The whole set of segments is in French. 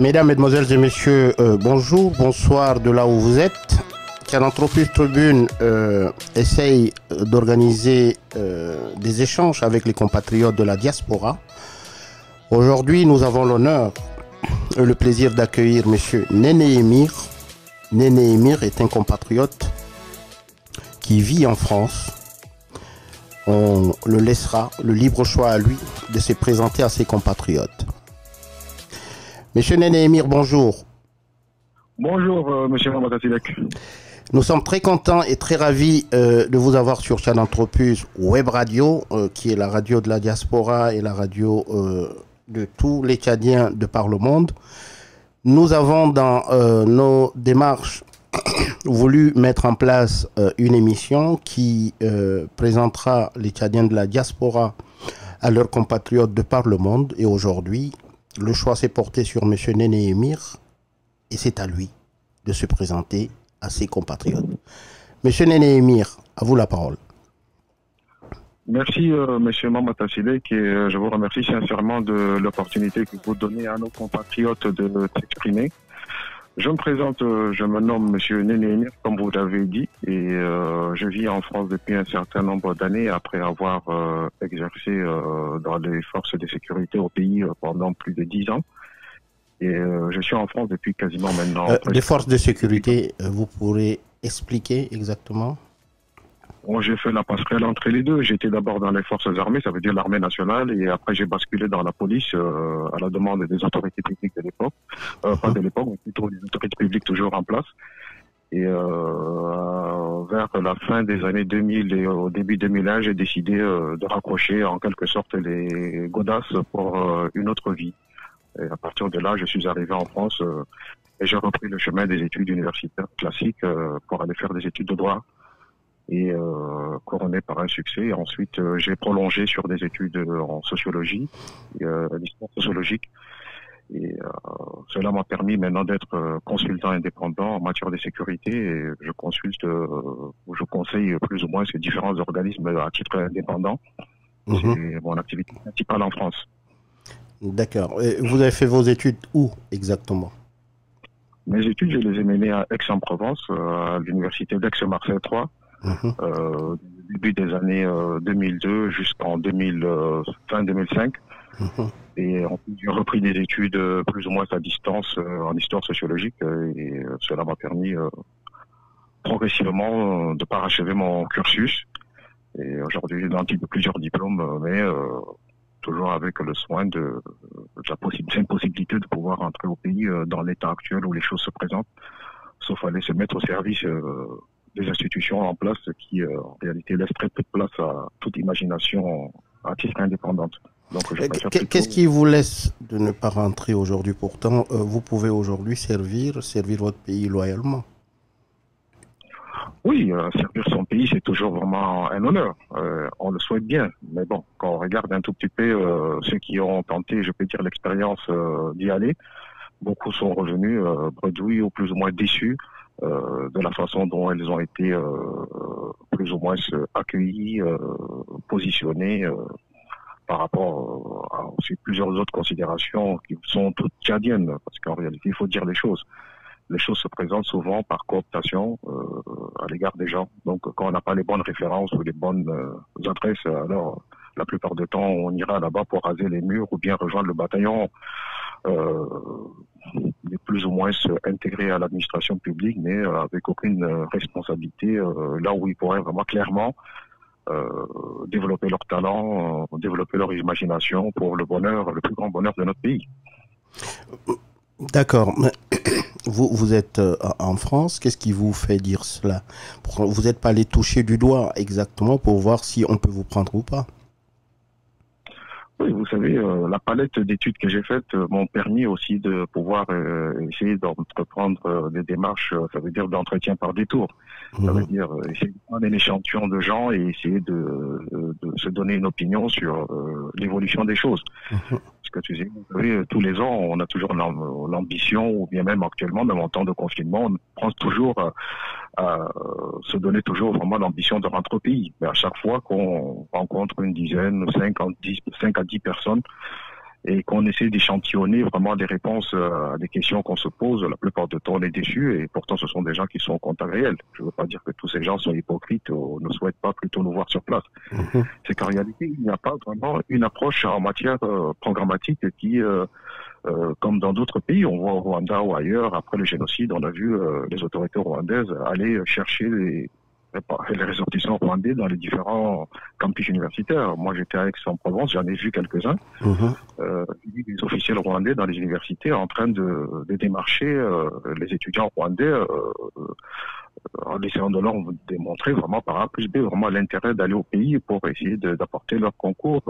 Mesdames, Mesdemoiselles et Messieurs, bonjour, bonsoir de là où vous êtes. Cananthropus Tribune essaye d'organiser des échanges avec les compatriotes de la diaspora. Aujourd'hui, nous avons l'honneur et le plaisir d'accueillir Monsieur Néné Émir. Néné Émir est un compatriote qui vit en France. On le laissera le libre choix à lui de se présenter à ses compatriotes. Monsieur Néné Émir, bonjour. Bonjour, monsieur Ramatasilek. Nous sommes très contents et très ravis de vous avoir sur Cananthropus Web Radio, qui est la radio de la diaspora et la radio de tous les Tchadiens de par le monde. Nous avons dans nos démarches voulu mettre en place une émission qui présentera les Tchadiens de la diaspora à leurs compatriotes de par le monde. Et aujourd'hui, le choix s'est porté sur M. Néné Émir et c'est à lui de se présenter à ses compatriotes. Monsieur Néné Émir, à vous la parole. Merci, monsieur Mamatasilek, et je vous remercie sincèrement de l'opportunité que vous donnez à nos compatriotes de s'exprimer. Je me présente, je me nomme monsieur Néné Émir, comme vous l'avez dit, et je vis en France depuis un certain nombre d'années après avoir exercé dans les forces de sécurité au pays pendant plus de 10 ans. Et je suis en France depuis quasiment maintenant... les forces de sécurité, vous pourrez expliquer exactement? Bon, j'ai fait la passerelle entre les deux. J'étais d'abord dans les forces armées, ça veut dire l'armée nationale, et après j'ai basculé dans la police à la demande des autorités publiques de l'époque. Pas de l'époque, mais plutôt des autorités publiques toujours en place. Et vers la fin des années 2000 et au début 2001, j'ai décidé de raccrocher en quelque sorte les godasses pour une autre vie. Et à partir de là, je suis arrivé en France et j'ai repris le chemin des études universitaires classiques pour aller faire des études de droit et couronné par un succès. Et ensuite, j'ai prolongé sur des études en sociologie, l'histoire sociologique. Et cela m'a permis maintenant d'être consultant indépendant en matière de sécurité. Et je consulte, je conseille plus ou moins ces différents organismes à titre indépendant. C'est mon activité principale en France. D'accord. Vous avez fait vos études où exactement? Mes études, je les ai menées à Aix-en-Provence, à l'université d'Aix-Marseille 3, début des années 2002 jusqu'en fin 2005. Et ensuite, j'ai repris des études plus ou moins à distance en histoire sociologique et cela m'a permis progressivement de parachever mon cursus. Et aujourd'hui, j'ai dans plusieurs diplômes, mais toujours avec le soin de la possibilité de pouvoir entrer au pays dans l'état actuel où les choses se présentent, sauf aller se mettre au service des institutions en place qui, en réalité, laissent très peu de place à toute imagination à titre indépendante. Qu'est-ce qui vous laisse de ne pas rentrer aujourd'hui? Pourtant, vous pouvez aujourd'hui servir votre pays loyalement. Oui, servir son pays, c'est toujours vraiment un honneur. On le souhaite bien. Mais bon, quand on regarde un tout petit peu ceux qui ont tenté, je peux dire, l'expérience d'y aller, beaucoup sont revenus bredouilles ou plus ou moins déçus de la façon dont elles ont été plus ou moins accueillies, positionnées par rapport à aussi plusieurs autres considérations qui sont toutes tchadiennes. Parce qu'en réalité, il faut dire les choses. Les choses se présentent souvent par cooptation à l'égard des gens. Donc, quand on n'a pas les bonnes références ou les bonnes adresses, alors la plupart du temps, on ira là-bas pour raser les murs ou bien rejoindre le bataillon plus ou moins intégré à l'administration publique, mais avec aucune responsabilité, là où ils pourraient vraiment clairement développer leur talent, développer leur imagination pour le bonheur, le plus grand bonheur de notre pays. D'accord. Vous êtes en France, qu'est-ce qui vous fait dire cela? Vous n'êtes pas allé toucher du doigt exactement pour voir si on peut vous prendre ou pas? Oui, vous savez, la palette d'études que j'ai faites m'ont permis aussi de pouvoir essayer d'entreprendre des démarches, ça veut dire d'entretien par détour. Ça veut dire essayer de prendre un échantillon de gens et essayer de se donner une opinion sur l'évolution des choses. Parce que tu sais, vous savez, tous les ans, on a toujours l'ambition, ou bien même actuellement, même en temps de confinement, on pense toujours à se donner toujours vraiment l'ambition de rentrer au pays. Mais à chaque fois qu'on rencontre une dizaine, 5 à 10 personnes, et qu'on essaie d'échantillonner vraiment des réponses à des questions qu'on se pose, la plupart du temps on est déçus et pourtant ce sont des gens qui sont en contact réel. Je ne veux pas dire que tous ces gens sont hypocrites ou ne souhaitent pas plutôt nous voir sur place. C'est qu'en réalité, il n'y a pas vraiment une approche en matière programmatique qui, comme dans d'autres pays, on voit au Rwanda ou ailleurs, après le génocide, on a vu les autorités rwandaises aller chercher les ressortissants rwandais dans les différents campus universitaires. Moi, j'étais à Aix-en-Provence, j'en ai vu quelques-uns. J'ai vu des officiels rwandais dans les universités en train de démarcher les étudiants rwandais en essayant de leur démontrer vraiment par A plus B vraiment l'intérêt d'aller au pays pour essayer d'apporter leur concours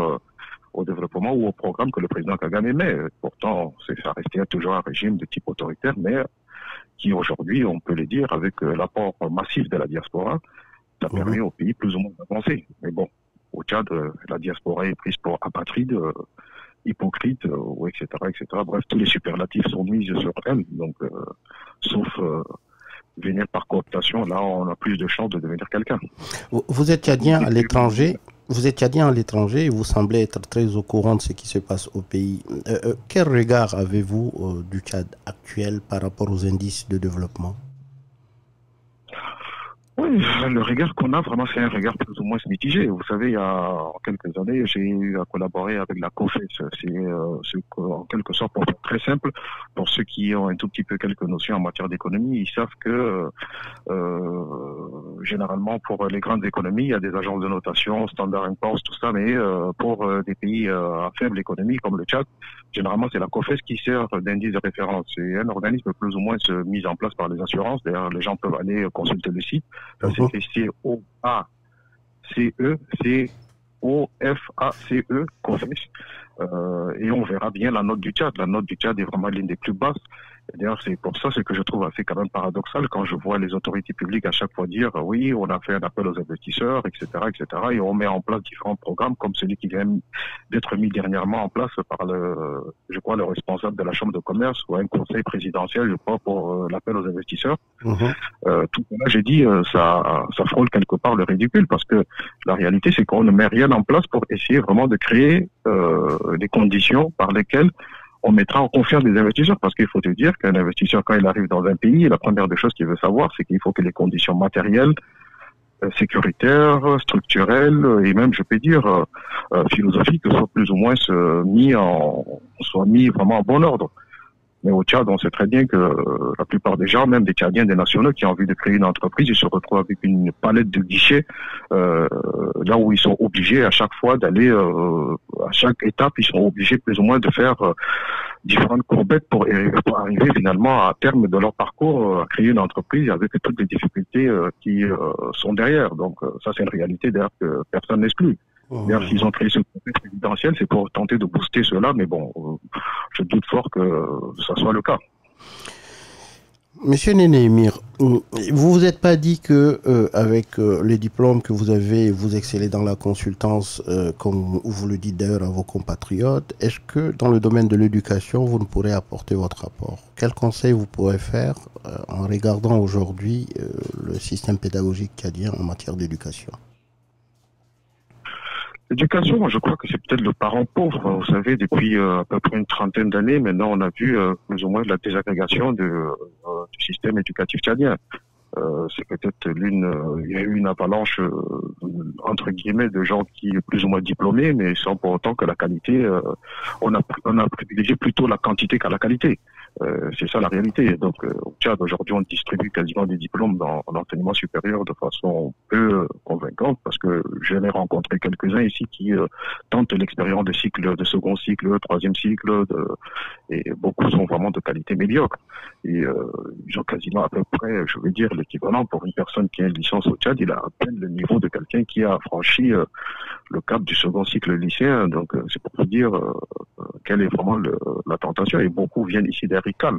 au développement ou au programme que le président Kagame met. Pourtant, ça restait toujours un régime de type autoritaire, mais qui aujourd'hui, on peut le dire, avec l'apport massif de la diaspora, ça permet au pays plus ou moins d'avancer. Mais bon, au Tchad, la diaspora est prise pour apatride, hypocrite, etc., etc. Bref, tous les superlatifs sont mis sur elle, donc sauf venir par cooptation, là on a plus de chances de devenir quelqu'un. Vous êtes tchadien à l'étranger. Vous êtes tchadien à l'étranger et vous semblez être très au courant de ce qui se passe au pays. Quel regard avez-vous du Tchad actuel par rapport aux indices de développement? Oui, le regard qu'on a vraiment, c'est un regard plus ou moins mitigé. Vous savez, il y a quelques années, j'ai eu à collaborer avec la COFES. C'est en quelque sorte, pour faire très simple, pour ceux qui ont un tout petit peu quelques notions en matière d'économie, ils savent que généralement, pour les grandes économies, il y a des agences de notation, Standard & Poor's, tout ça, mais pour des pays à faible économie comme le Tchad, généralement, c'est la COFES qui sert d'indice de référence. C'est un organisme plus ou moins mis en place par les assurances. D'ailleurs, les gens peuvent aller consulter le site. Ça s'écrit C-O-A-C-E, COFES. Et on verra bien la note du Tchad. La note du Tchad est vraiment l'une des plus basses. D'ailleurs, c'est pour ça, ce que je trouve assez quand même paradoxal quand je vois les autorités publiques à chaque fois dire oui, on a fait un appel aux investisseurs, etc., etc., et on met en place différents programmes comme celui qui vient d'être mis dernièrement en place par je crois, le responsable de la Chambre de commerce ou un conseil présidentiel, je crois, pour l'appel aux investisseurs. Tout cela, j'ai dit, ça frôle quelque part le ridicule parce que la réalité, c'est qu'on ne met rien en place pour essayer vraiment de créer des conditions par lesquelles on mettra en confiance des investisseurs, parce qu'il faut te dire qu'un investisseur, quand il arrive dans un pays, la première des choses qu'il veut savoir, c'est qu'il faut que les conditions matérielles, sécuritaires, structurelles, et même, je peux dire, philosophiques, soient plus ou moins mis vraiment en bon ordre. Mais au Tchad, on sait très bien que la plupart des gens, même des Tchadiens, des nationaux qui ont envie de créer une entreprise, ils se retrouvent avec une palette de guichets, là où ils sont obligés à chaque fois d'aller, à chaque étape, ils sont obligés plus ou moins de faire différentes courbettes pour arriver finalement à terme de leur parcours à créer une entreprise avec toutes les difficultés qui sont derrière. Donc ça, c'est une réalité d'ailleurs que personne n'exclut. D'ailleurs, s'ils ont créé ce conseil présidentiel, c'est pour tenter de booster cela, mais bon, je doute fort que ça soit le cas. Monsieur Néné-Émir, vous vous êtes pas dit que avec les diplômes que vous avez, vous excellez dans la consultance, comme vous le dites d'ailleurs à vos compatriotes, est-ce que dans le domaine de l'éducation, vous ne pourrez apporter votre apport? Quel conseil vous pourrez faire en regardant aujourd'hui le système pédagogique tchadien en matière d'éducation? L'éducation, je crois que c'est peut-être le parent pauvre. Vous savez, depuis à peu près une trentaine d'années, maintenant, on a vu plus ou moins la désagrégation du système éducatif tchadien. C'est peut-être il y a eu une avalanche, entre guillemets, de gens qui sont plus ou moins diplômés, mais sans pour autant que la qualité, on a privilégié plutôt la quantité qu'à la qualité. C'est ça la réalité. Donc au Tchad, aujourd'hui, on distribue quasiment des diplômes dans l'enseignement supérieur de façon peu convaincante, parce que j'en ai rencontré quelques-uns ici qui tentent l'expérience de cycle, de second cycle, troisième cycle, et beaucoup sont vraiment de qualité médiocre. Et ils ont quasiment à peu près, je veux dire, l'équivalent pour une personne qui a une licence au Tchad, il a à peine le niveau de quelqu'un qui a franchi le cap du second cycle lycéen. Donc c'est pour vous dire quelle est vraiment la tentation. Et beaucoup viennent ici d'Erical.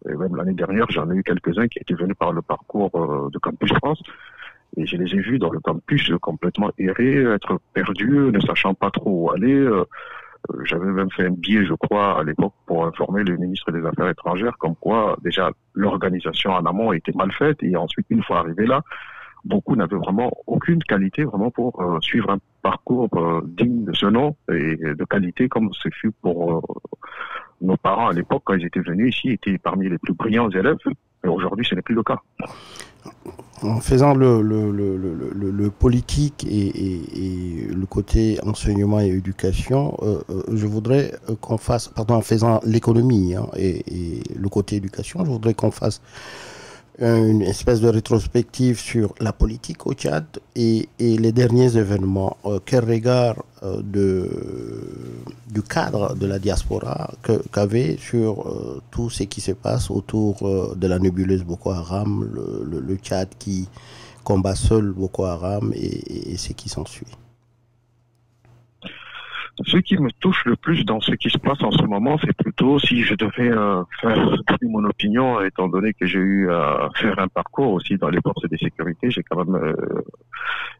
Et même l'année dernière, j'en ai eu quelques-uns qui étaient venus par le parcours de Campus France. Et je les ai vus dans le campus complètement errer, être perdus, ne sachant pas trop où aller. J'avais même fait un billet, je crois, à l'époque, pour informer le ministre des Affaires étrangères, comme quoi, déjà, l'organisation en amont était mal faite, et ensuite, une fois arrivé là, beaucoup n'avaient vraiment aucune qualité vraiment pour suivre un parcours digne de ce nom et de qualité comme ce fut pour nos parents à l'époque quand ils étaient venus ici, étaient parmi les plus brillants élèves. Et aujourd'hui, ce n'est plus le cas. En faisant le politique et le côté enseignement et éducation, je voudrais qu'on fasse, pardon, en faisant l'économie et le côté éducation, je voudrais qu'on fasse une espèce de rétrospective sur la politique au Tchad et les derniers événements. Quel regard du cadre de la diaspora qu'avait sur tout ce qui se passe autour de la nébuleuse Boko Haram, le Tchad qui combat seul Boko Haram et ce qui s'ensuit. Ce qui me touche le plus dans ce qui se passe en ce moment, c'est plutôt si je devais faire mon opinion, étant donné que j'ai eu à faire un parcours aussi dans les forces de sécurité, j'ai quand même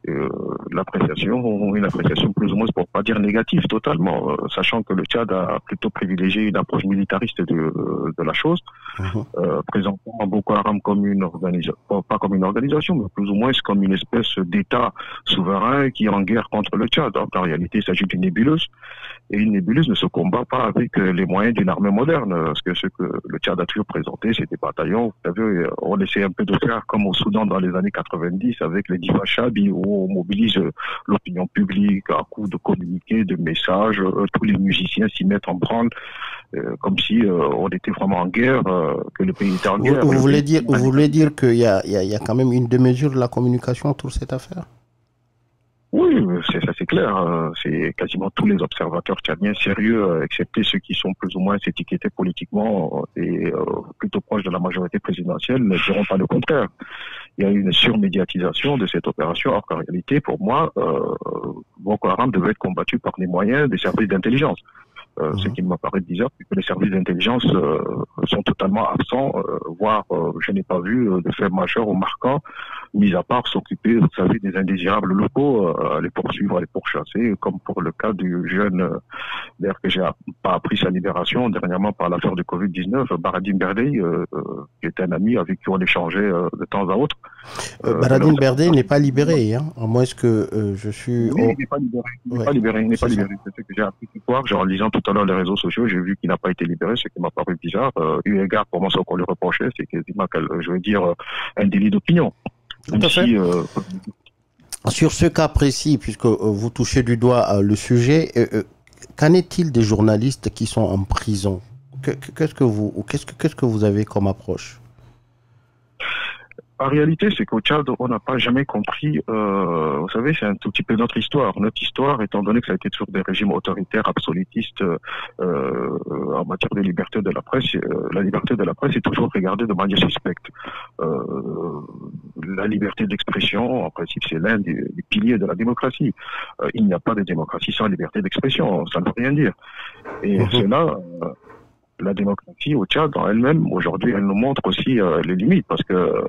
une appréciation plus ou moins, pour pas dire négative totalement, sachant que le Tchad a plutôt privilégié une approche militariste de la chose, présentant Boko Haram comme une organisation, pas comme une organisation, mais plus ou moins comme une espèce d'État souverain qui est en guerre contre le Tchad. Donc en réalité, il s'agit d'une nébuleuse. Et une nébuleuse ne se combat pas avec les moyens d'une armée moderne. Parce que ce que le Tchad a toujours présenté, c'est des bataillons. Vous savez, on essaie un peu de faire comme au Soudan dans les années 90 avec les Diva-Chabi, où on mobilise l'opinion publique à coups de communiqués, de messages. Tous les musiciens s'y mettent en branle, comme si on était vraiment en guerre, que le pays était en guerre. Vous voulez dire qu'il y a quand même une démesure de la communication autour de cette affaire? Oui, ça c'est clair. C'est quasiment tous les observateurs tchadiens sérieux, excepté ceux qui sont plus ou moins étiquetés politiquement et plutôt proches de la majorité présidentielle, ne diront pas le contraire. Il y a une surmédiatisation de cette opération, alors qu'en réalité, pour moi, Boko Haram devait être combattu par les moyens des services d'intelligence. Ce qui m'apparaît bizarre, c'est que les services d'intelligence sont totalement absents, voire je n'ai pas vu de fait majeur ou marquant, mis à part s'occuper, vous savez, des indésirables locaux, les poursuivre, les pourchasser, comme pour le cas du jeune, d'ailleurs que j'ai pas appris sa libération dernièrement par l'affaire du Covid-19, Baradim Berdey, qui est un ami avec qui on échangeait de temps à autre. Baradim Berdey n'est pas libéré, hein, à moins que je suis... Oui, il n'est pas libéré. Il n'est pas libéré. Il n'est pas libéré. C'est ce que j'ai appris ce soir. Genre, en lisant tout à l'heure les réseaux sociaux, j'ai vu qu'il n'a pas été libéré, ce qui m'a paru bizarre. Eu égard pour moi, ce qu'on lui reprochait, c'est quasiment, je veux dire, un délit d'opinion. Tout à fait. Sur ce cas précis, puisque vous touchez du doigt le sujet, qu'en est-il des journalistes qui sont en prison? Qu'est-ce que vous avez comme approche? En réalité, c'est qu'au Tchad, on n'a pas jamais compris, vous savez, c'est un tout petit peu notre histoire. Notre histoire, étant donné que ça a été toujours des régimes autoritaires, absolutistes, en matière de liberté de la presse, la liberté de la presse est toujours regardée de manière suspecte. La liberté d'expression, en principe, c'est l'un des piliers de la démocratie. Il n'y a pas de démocratie sans liberté d'expression, ça ne veut rien dire. Et cela... La démocratie au Tchad, en elle-même, aujourd'hui, elle nous montre aussi les limites, parce que,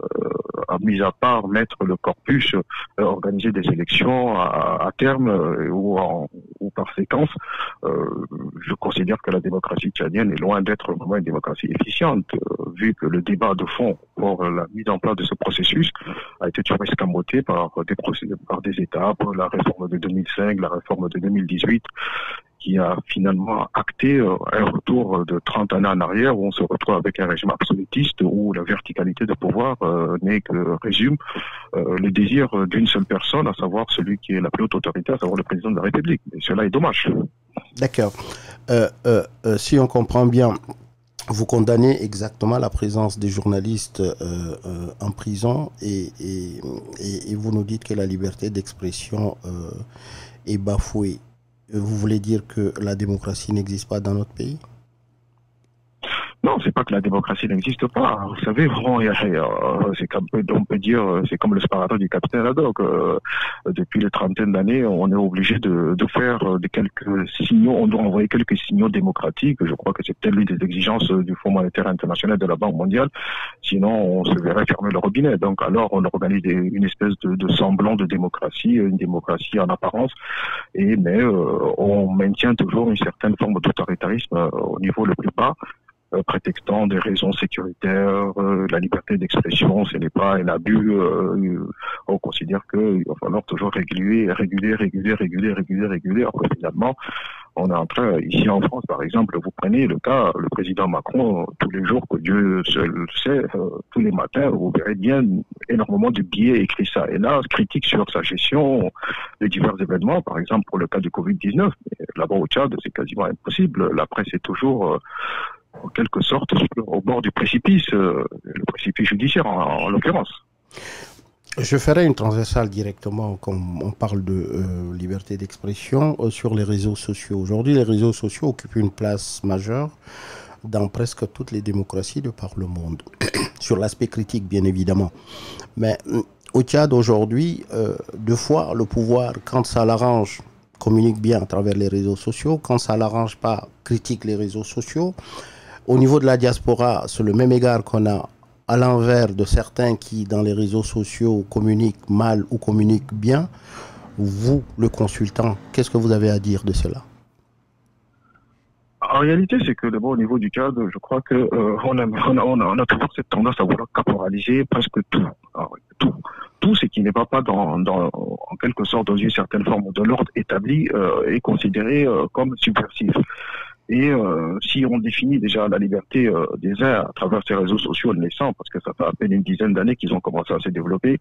mis à part mettre le corpus, organiser des élections à terme ou par séquence, je considère que la démocratie tchadienne est loin d'être vraiment une démocratie efficiente, vu que le débat de fond pour la mise en place de ce processus a été toujours escamoté par des étapes, la réforme de 2005, la réforme de 2018, qui a finalement acté un retour de 30 années en arrière où on se retrouve avec un régime absolutiste où la verticalité de pouvoir n'est que résume le désir d'une seule personne, à savoir celui qui est la plus haute autorité, à savoir le président de la République. Et cela est dommage. D'accord. Si on comprend bien, vous condamnez exactement la présence des journalistes en prison et vous nous dites que la liberté d'expression est bafouée. Vous voulez dire que la démocratie n'existe pas dans notre pays? Non, c'est pas que la démocratie n'existe pas. Vous savez, c'est comme, on peut dire, c'est comme le sparadrap du capitaine Haddock. Depuis les trentaines d'années, on est obligé de faire quelques signaux. On doit envoyer quelques signaux démocratiques. Je crois que c'est peut-être l'une des exigences du Fonds monétaire international de la Banque mondiale. Sinon, on se verrait fermer le robinet. Donc, alors, on organise une espèce de semblant de démocratie, une démocratie en apparence. Mais on maintient toujours une certaine forme d'autoritarisme au niveau le plus bas. prétextant des raisons sécuritaires, la liberté d'expression, ce n'est pas un abus. On considère qu'il va falloir toujours réguler. Alors que finalement, on est en train, ici en France, par exemple, vous prenez le cas, le président Macron, tous les jours que Dieu le sait, tous les matins, vous verrez bien énormément de billets écrits ça. Et là, critique sur sa gestion de divers événements, par exemple pour le cas du Covid-19. Là-bas au Tchad, c'est quasiment impossible. La presse est toujours en quelque sorte au bord du précipice, le précipice judiciaire en l'occurrence. Je ferai une transversale directement, comme on parle de liberté d'expression, sur les réseaux sociaux. Aujourd'hui, les réseaux sociaux occupent une place majeure dans presque toutes les démocraties de par le monde. Sur l'aspect critique, bien évidemment. Mais au Tchad, aujourd'hui, deux fois, le pouvoir, quand ça l'arrange, communique bien à travers les réseaux sociaux. Quand ça l'arrange pas, critique les réseaux sociaux. Au niveau de la diaspora, c'est le même égard qu'on a à l'envers de certains qui, dans les réseaux sociaux, communiquent mal ou communiquent bien. Vous, le consultant, qu'est-ce que vous avez à dire de cela? En réalité, c'est que d'abord au niveau du cadre, je crois que on a toujours cette tendance à vouloir caporaliser presque tout. Alors, tout ce qui n'est pas en quelque sorte dans une certaine forme de l'ordre établi est considéré comme subversif. Et si on définit déjà la liberté des uns à travers ces réseaux sociaux naissants, parce que ça fait à peine une dizaine d'années qu'ils ont commencé à se développer,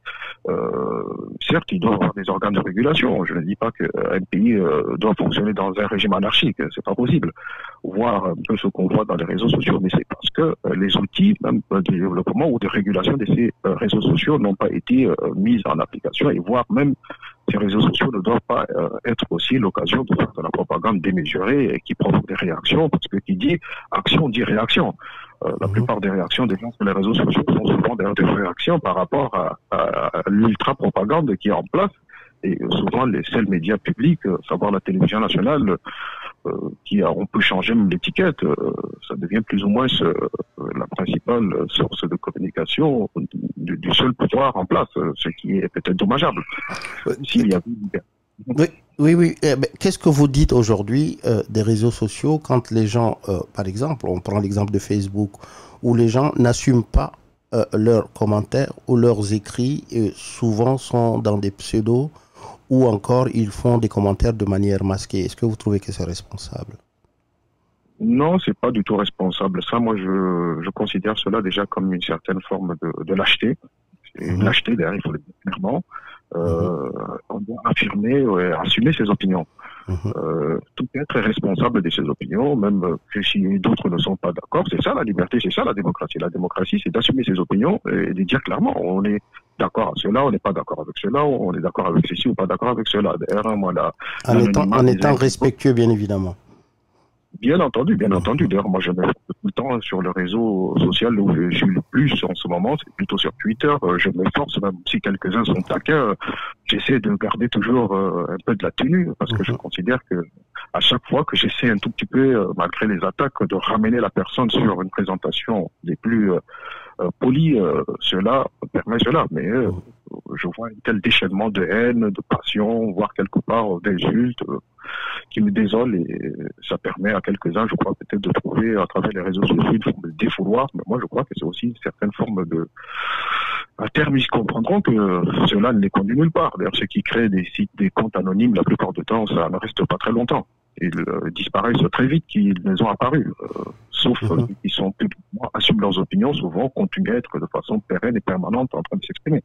certes, ils doivent avoir des organes de régulation. Je ne dis pas qu'un pays doit fonctionner dans un régime anarchique, c'est pas possible. Voir un peu ce qu'on voit dans les réseaux sociaux, mais c'est parce que les outils même de développement ou de régulation de ces réseaux sociaux n'ont pas été mis en application, et voire même ces réseaux sociaux ne doivent pas être aussi l'occasion de faire de la propagande démesurée et qui provoque des réactions, parce que qui dit action dit réaction. La plupart des réactions des gens sur les réseaux sociaux sont souvent des réactions par rapport à l'ultra-propagande qui est en place. Et souvent, les seuls médias publics, savoir la télévision nationale, on peut changer même l'étiquette, ça devient plus ou moins la principale source de communication du seul pouvoir en place, ce qui est peut-être dommageable. S'il y a... Oui. Qu'est-ce que vous dites aujourd'hui des réseaux sociaux quand les gens, par exemple, on prend l'exemple de Facebook, où les gens n'assument pas leurs commentaires ou leurs écrits, et souvent sont dans des pseudos, ou encore ils font des commentaires de manière masquée. Est-ce que vous trouvez que c'est responsable? Non, c'est pas du tout responsable. Ça, moi, je considère cela déjà comme une certaine forme de lâcheté. C'est une lâcheté, d'ailleurs, il faut le dire clairement. On doit affirmer, assumer ses opinions. Tout être est responsable de ses opinions, même que si d'autres ne sont pas d'accord. C'est ça la liberté, c'est ça la démocratie. La démocratie, c'est d'assumer ses opinions et de dire clairement, on est d'accord avec cela, on n'est pas d'accord avec cela, on est d'accord avec ceci ou pas d'accord avec cela. D'ailleurs, moi, en étant respectueux, bien évidemment. Bien entendu. D'ailleurs, moi, je me force tout le temps sur le réseau social où je suis le plus en ce moment, c'est plutôt sur Twitter. Je me force, même si quelques-uns sont taquins, j'essaie de garder toujours un peu de la tenue, parce que je considère que à chaque fois que j'essaie un tout petit peu, malgré les attaques, de ramener la personne sur une présentation des plus polies, cela permet cela. Mais je vois un tel déchaînement de haine, de passion, voire quelque part d'insultes, qui me désole, et ça permet à quelques-uns, je crois, peut-être de trouver à travers les réseaux sociaux une forme de défouloir. Mais moi, je crois que c'est aussi une certaine forme de... À terme, ils comprendront que cela ne les conduit nulle part. D'ailleurs, ceux qui créent des sites, des comptes anonymes, la plupart du temps, ça ne reste pas très longtemps. Ils disparaissent très vite qu'ils ont apparu. Sauf qu'ils sont publiquement, assument leurs opinions, souvent continuent à être de façon pérenne et permanente en train de s'exprimer.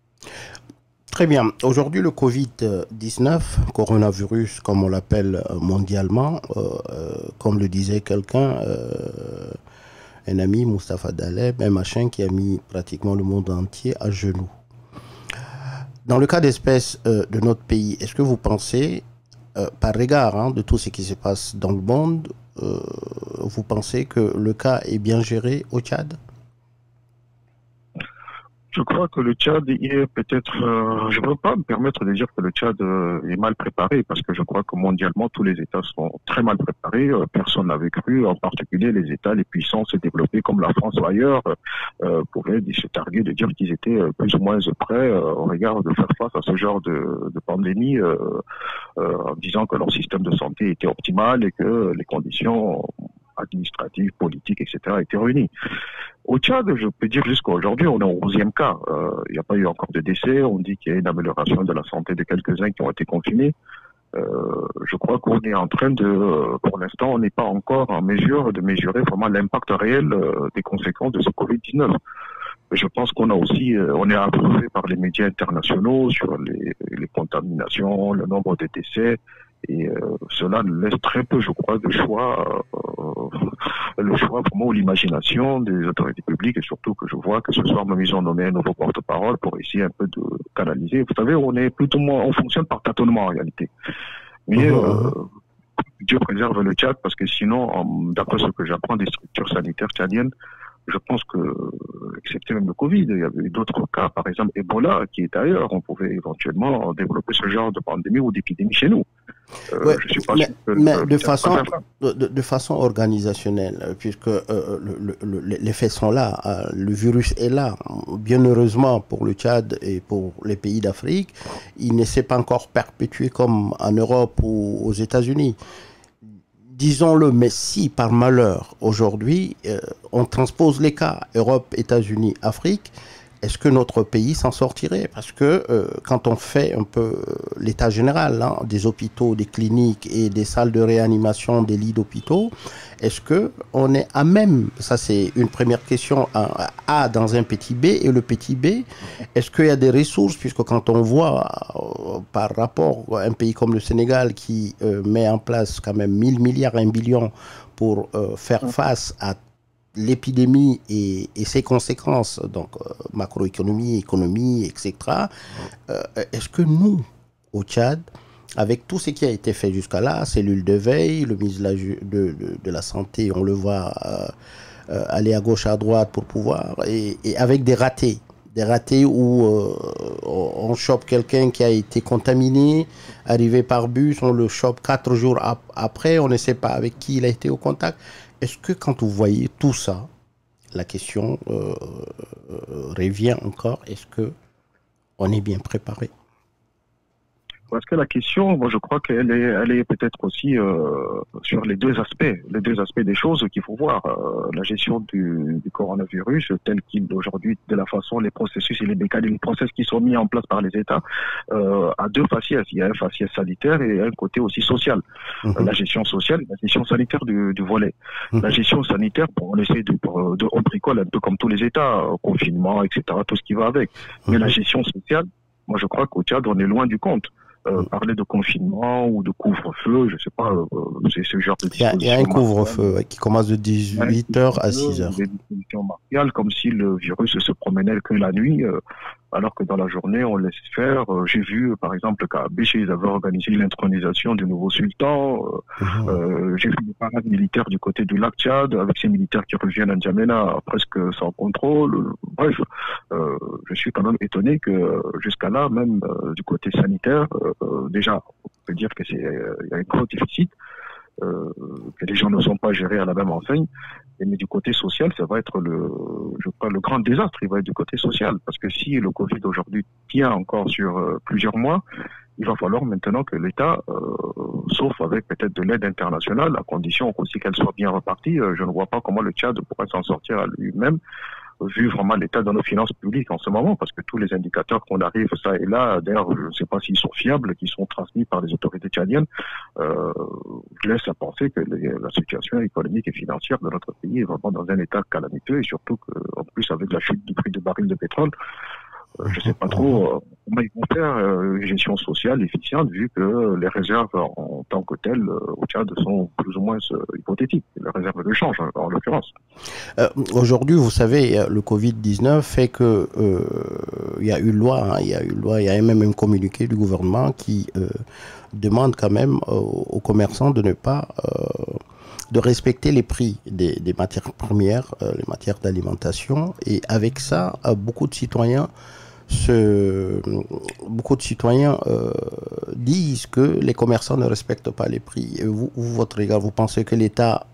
Très bien. Aujourd'hui, le Covid-19, coronavirus, comme on l'appelle mondialement, comme le disait quelqu'un, un ami, Moustapha Daleb, un machin qui a mis pratiquement le monde entier à genoux. Dans le cas d'espèce de notre pays, est-ce que vous pensez, par égard de tout ce qui se passe dans le monde, vous pensez que le cas est bien géré au Tchad? Je crois que le Tchad est peut-être... je ne peux pas me permettre de dire que le Tchad est mal préparé, parce que je crois que mondialement, tous les États sont très mal préparés. Personne n'avait cru, en particulier les États les puissants se développer comme la France ou ailleurs, pouvaient se targuer de dire qu'ils étaient plus ou moins prêts au regard de faire face à ce genre de pandémie, en disant que leur système de santé était optimal et que les conditions administrative, politique, etc. étaient réunis. Au Tchad, je peux dire jusqu'à aujourd'hui, on est au 11e cas. Il n'y a pas eu encore de décès. On dit qu'il y a une amélioration de la santé de quelques-uns qui ont été confinés. Je crois qu'on est en train de, pour l'instant, on n'est pas encore en mesure de mesurer vraiment l'impact réel des conséquences de ce Covid-19. Je pense qu'on a aussi, on est approuvé par les médias internationaux sur les contaminations, le nombre de décès, et cela laisse très peu, je crois, de choix, le choix vraiment ou l'imagination des autorités publiques, et surtout que je vois que ce soir, même ils ont nommé un nouveau porte-parole pour essayer un peu de canaliser. Vous savez, on est plutôt moins, on fonctionne par tâtonnement en réalité. Mais Dieu préserve le Tchad, parce que sinon, d'après ce que j'apprends des structures sanitaires tchadiennes, je pense que, excepté même le Covid, il y avait eu d'autres cas, par exemple Ebola, qui est ailleurs. On pouvait éventuellement développer ce genre de pandémie ou d'épidémie chez nous. Ouais, je suis pas sûr que mais de façon organisationnelle, puisque les faits sont là, le virus est là. Bien heureusement pour le Tchad et pour les pays d'Afrique, il ne s'est pas encore perpétué comme en Europe ou aux États-Unis. Disons-le, mais si par malheur, aujourd'hui, on transpose les cas Europe, États-Unis, Afrique, est-ce que notre pays s'en sortirait? Parce que quand on fait un peu l'état général des hôpitaux, des cliniques et des salles de réanimation, des lits d'hôpitaux, est-ce qu'on est à même, ça c'est une première question, A dans un petit B, et le petit B, est-ce qu'il y a des ressources? Puisque quand on voit par rapport à un pays comme le Sénégal qui met en place quand même 1000 milliards, 1 billion pour faire face à l'épidémie et ses conséquences, donc macroéconomie, économie, etc. Est-ce que nous, au Tchad, avec tout ce qui a été fait jusqu'à là, cellule de veille, le ministre de la Santé, on le voit aller à gauche, à droite pour pouvoir, et avec des ratés où on chope quelqu'un qui a été contaminé, arrivé par bus, on le chope 4 jours après, on ne sait pas avec qui il a été au contact. Est-ce que quand vous voyez tout ça, la question revient encore, est-ce qu'on est bien préparé? Parce que la question, moi je crois qu'elle est peut-être aussi sur les deux aspects des choses qu'il faut voir. La gestion du coronavirus, tel qu'il aujourd'hui, de la façon, les processus et les mécanismes, les process qui sont mis en place par les États, a deux faciès. Il y a un faciès sanitaire et un côté aussi social. La gestion sociale et la gestion sanitaire du volet. La gestion sanitaire, on essaie on bricole un peu comme tous les États, confinement, etc., tout ce qui va avec. Mais la gestion sociale, moi je crois qu'au Tchad, on est loin du compte. Parler de confinement ou de couvre-feu, je ne sais pas, c'est ce genre de disposition. Il y a un couvre-feu qui commence de 18h à 6h. Des dispositions martiales, comme si le virus se promenait que la nuit, alors que dans la journée, on laisse faire. J'ai vu, par exemple, qu'à Béché, ils avaient organisé l'intronisation du nouveau sultan. J'ai vu des parades militaires du côté du lac Tchad, avec ces militaires qui reviennent à N'Djamena presque sans contrôle. Bref, je suis quand même étonné que jusqu'à là, même du côté sanitaire, déjà, on peut dire que il y a un gros déficit, que les gens ne sont pas gérés à la même enseigne. Mais du côté social, ça va être le grand désastre, il va être du côté social. Parce que si le Covid aujourd'hui tient encore sur plusieurs mois, il va falloir maintenant que l'État, sauf avec peut-être de l'aide internationale, à condition aussi qu'elle soit bien repartie, je ne vois pas comment le Tchad pourrait s'en sortir à lui-même, vu vraiment l'état de nos finances publiques en ce moment, parce que tous les indicateurs qu'on arrive, ça et là, d'ailleurs, je ne sais pas s'ils sont fiables, qui sont transmis par les autorités tchadiennes, laissent à penser que la situation économique et financière de notre pays est vraiment dans un état calamiteux, et surtout qu'en plus, avec la chute du prix du baril de pétrole, je ne sais pas trop comment ils vont faire une gestion sociale efficiente, vu que les réserves en tant que telles au Tchad sont plus ou moins hypothétiques, les réserves de change en l'occurrence. Aujourd'hui, vous savez, le Covid-19 fait que il y a eu loi, il y a même un communiqué du gouvernement qui demande quand même aux commerçants de ne pas de respecter les prix des matières premières, les matières d'alimentation, et avec ça, beaucoup de citoyens disent que les commerçants ne respectent pas les prix. Et vous, votre regard, vous pensez que l'État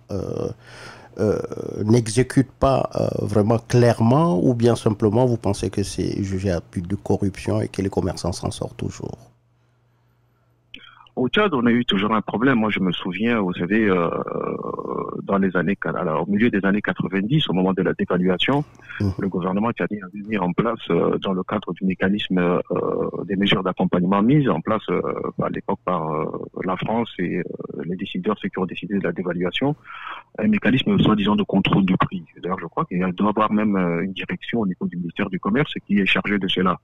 n'exécute pas vraiment clairement, ou bien simplement vous pensez que c'est jugé à but de corruption et que les commerçants s'en sortent toujours? Au Tchad, on a eu toujours un problème. Moi, je me souviens, vous savez, dans les années, alors, au milieu des années 90, au moment de la dévaluation, le gouvernement tchadien a mis en place, dans le cadre du mécanisme des mesures d'accompagnement mises en place à l'époque par la France et les décideurs, ceux qui ont décidé de la dévaluation, un mécanisme soi-disant de contrôle du prix. D'ailleurs, je crois qu'il doit y avoir même une direction au niveau du ministère du Commerce qui est chargée de cela.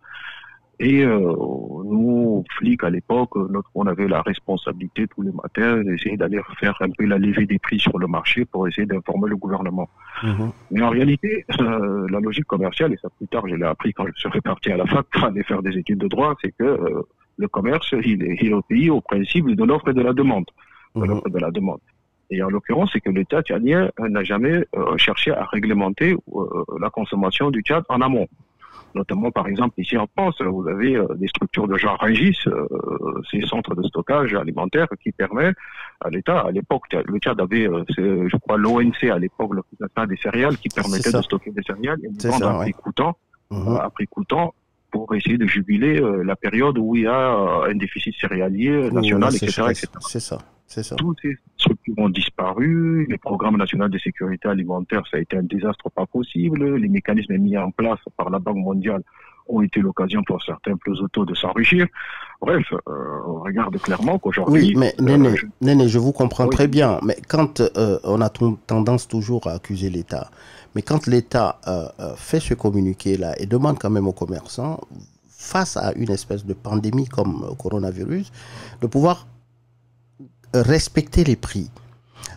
Et nous, flics à l'époque, on avait la responsabilité tous les matins d'essayer d'aller faire un peu la levée des prix sur le marché pour essayer d'informer le gouvernement. Mais en réalité, la logique commerciale, et ça plus tard je l'ai appris quand je suis reparti à la fac pour aller faire des études de droit, c'est que le commerce, il est au pays au principe de l'offre et de la demande. De l'offre et de la demande. Et en l'occurrence, c'est que l'État tchadien n'a jamais cherché à réglementer la consommation du Tchad en amont. Notamment, par exemple, ici en France, vous avez des structures de genre Rungis, ces centres de stockage alimentaire qui permettent à l'État, à l'époque, le Tchad avait, je crois, l'ONC à l'époque, l'Organisation des céréales, qui permettait de stocker des céréales et de vendre à prix coûtant pour essayer de jubiler la période où il y a un déficit céréalier national, etc., etc. C'est ça. Toutes ces structures ont disparu, les programmes nationaux de sécurité alimentaire, ça a été un désastre pas possible, les mécanismes mis en place par la Banque mondiale ont été l'occasion pour certains plus autos de s'enrichir. Bref, on regarde clairement qu'aujourd'hui... Oui, mais Néné, je vous comprends très bien, mais quand on a tendance toujours à accuser l'État, mais quand l'État fait ce communiqué-là et demande quand même aux commerçants, face à une espèce de pandémie comme le coronavirus, de pouvoir respecter les prix.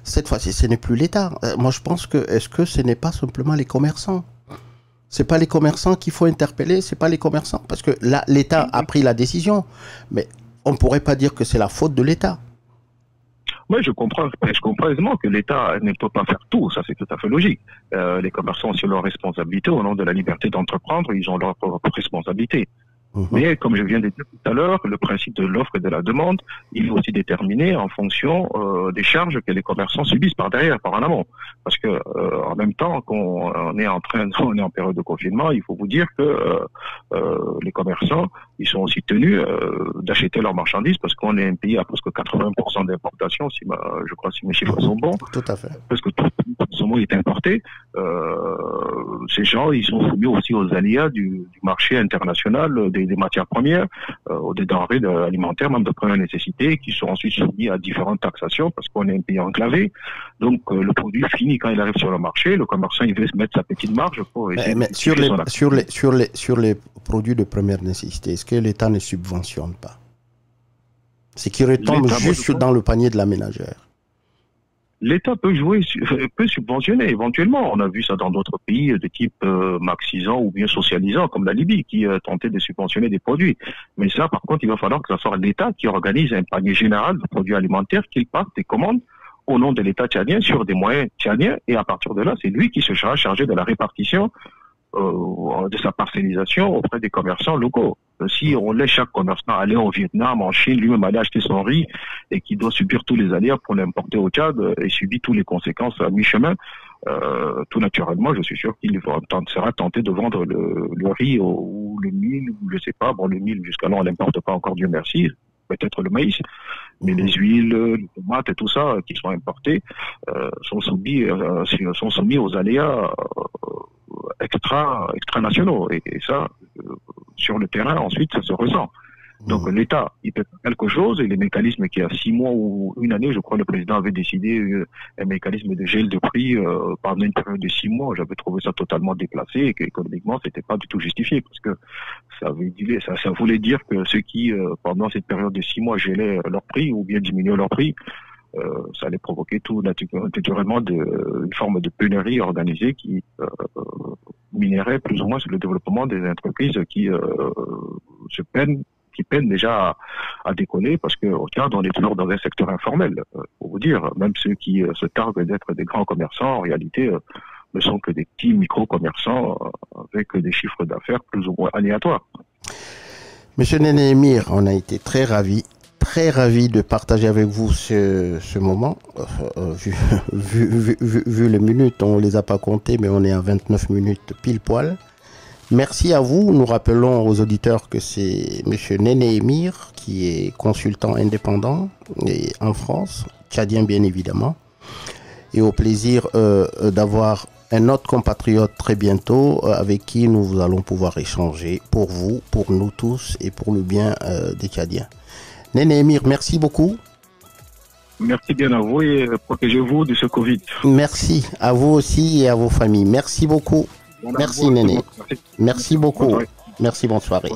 Cette fois-ci, ce n'est plus l'État. Moi, je pense que, est-ce que ce n'est pas simplement les commerçants? C'est pas les commerçants qu'il faut interpeller, c'est pas les commerçants. Parce que là, l'État a pris la décision, mais on ne pourrait pas dire que c'est la faute de l'État. Oui, je comprends aisément que l'État ne peut pas faire tout, ça c'est tout à fait logique. Les commerçants ont aussi leur responsabilité, au nom de la liberté d'entreprendre, ils ont leur propre responsabilité. Mais comme je viens de dire tout à l'heure, le principe de l'offre et de la demande, il est aussi déterminé en fonction des charges que les commerçants subissent par derrière, par en amont. Parce que en même temps qu'on est on est en période de confinement, il faut vous dire que les commerçants, ils sont aussi tenus d'acheter leurs marchandises parce qu'on est un pays à presque 80% d'importation, je crois si mes chiffres sont bons. Tout à fait. Parce que tout ce mot est importé. Ces gens, ils sont soumis aussi aux aléas du marché international des matières premières, des denrées alimentaires, même de première nécessité, qui sont ensuite soumis à différentes taxations parce qu'on est un pays enclavé. Donc le produit fini quand il arrive sur le marché, le commerçant il veut se mettre sa petite marge pour essayer sur les produits de première nécessité, est-ce que l'État ne subventionne pas? C'est qui retombe juste dans le panier de la ménagère. L'État peut subventionner éventuellement. On a vu ça dans d'autres pays de type marxisant ou bien socialisant, comme la Libye, qui tentait de subventionner des produits. Mais ça, par contre, il va falloir que ce soit l'État qui organise un panier général de produits alimentaires, qu'il parte des commandes au nom de l'État tchadien sur des moyens tchadiens. Et à partir de là, c'est lui qui se sera chargé de la répartition de sa parcellisation auprès des commerçants locaux. Si on laisse chaque commerçant aller au Vietnam, en Chine, lui-même aller acheter son riz et qui doit subir tous les aléas pour l'importer au Tchad et subit toutes les conséquences à mi-chemin, tout naturellement, je suis sûr qu'il sera tenté de vendre le riz ou le mil, ou je sais pas, bon le mil jusqu'à là on l'importe pas encore, Dieu merci, peut-être le maïs, mais les huiles, les tomates et tout ça qui sont importés sont soumis aux aléas extra-nationaux. Et ça, sur le terrain, ensuite, ça se ressent. Donc l'État, il peut faire quelque chose, et les mécanismes qui, il y a 6 mois ou une année, je crois, le président avait décidé un mécanisme de gel de prix pendant une période de 6 mois. J'avais trouvé ça totalement déplacé et qu'économiquement, c'était pas du tout justifié, parce que ça voulait dire que ceux qui, pendant cette période de 6 mois, gelaient leur prix ou bien diminuaient leur prix, ça allait provoquer tout naturellement une forme de pénurie organisée qui minerait plus ou moins sur le développement des entreprises qui peinent déjà à décoller, parce qu'au Tchad, on est toujours dans un secteur informel. Pour vous dire, même ceux qui se targuent d'être des grands commerçants, en réalité, ne sont que des petits micro-commerçants avec des chiffres d'affaires plus ou moins aléatoires. Monsieur Néné Émir, on a été très ravis de partager avec vous ce moment. Vu les minutes, on ne les a pas comptées, mais on est à 29 minutes pile poil. Merci à vous. Nous rappelons aux auditeurs que c'est M. Néné Émir, qui est consultant indépendant et en France, tchadien bien évidemment. Et au plaisir d'avoir un autre compatriote très bientôt avec qui nous allons pouvoir échanger pour vous, pour nous tous et pour le bien des Tchadiens. Néné Émir, merci beaucoup. Merci bien à vous et protégez-vous de ce Covid. Merci à vous aussi et à vos familles. Merci beaucoup. Merci Néné. Merci beaucoup. Merci, bonne soirée.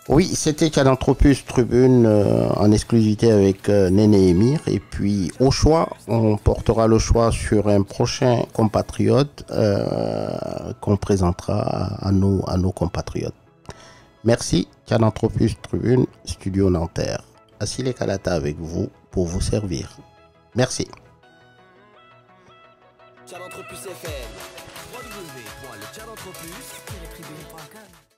Oui, c'était Tchadanthropus Tribune en exclusivité avec Néné Émir. Et puis au choix, on portera le choix sur un prochain compatriote qu'on présentera à nos compatriotes. Merci, Tchadanthropus Tribune, Studio Nanterre. Assile Kalata avec vous pour vous servir. Merci. Tchadanthropus FM. www.letchadanthropus-tribune.com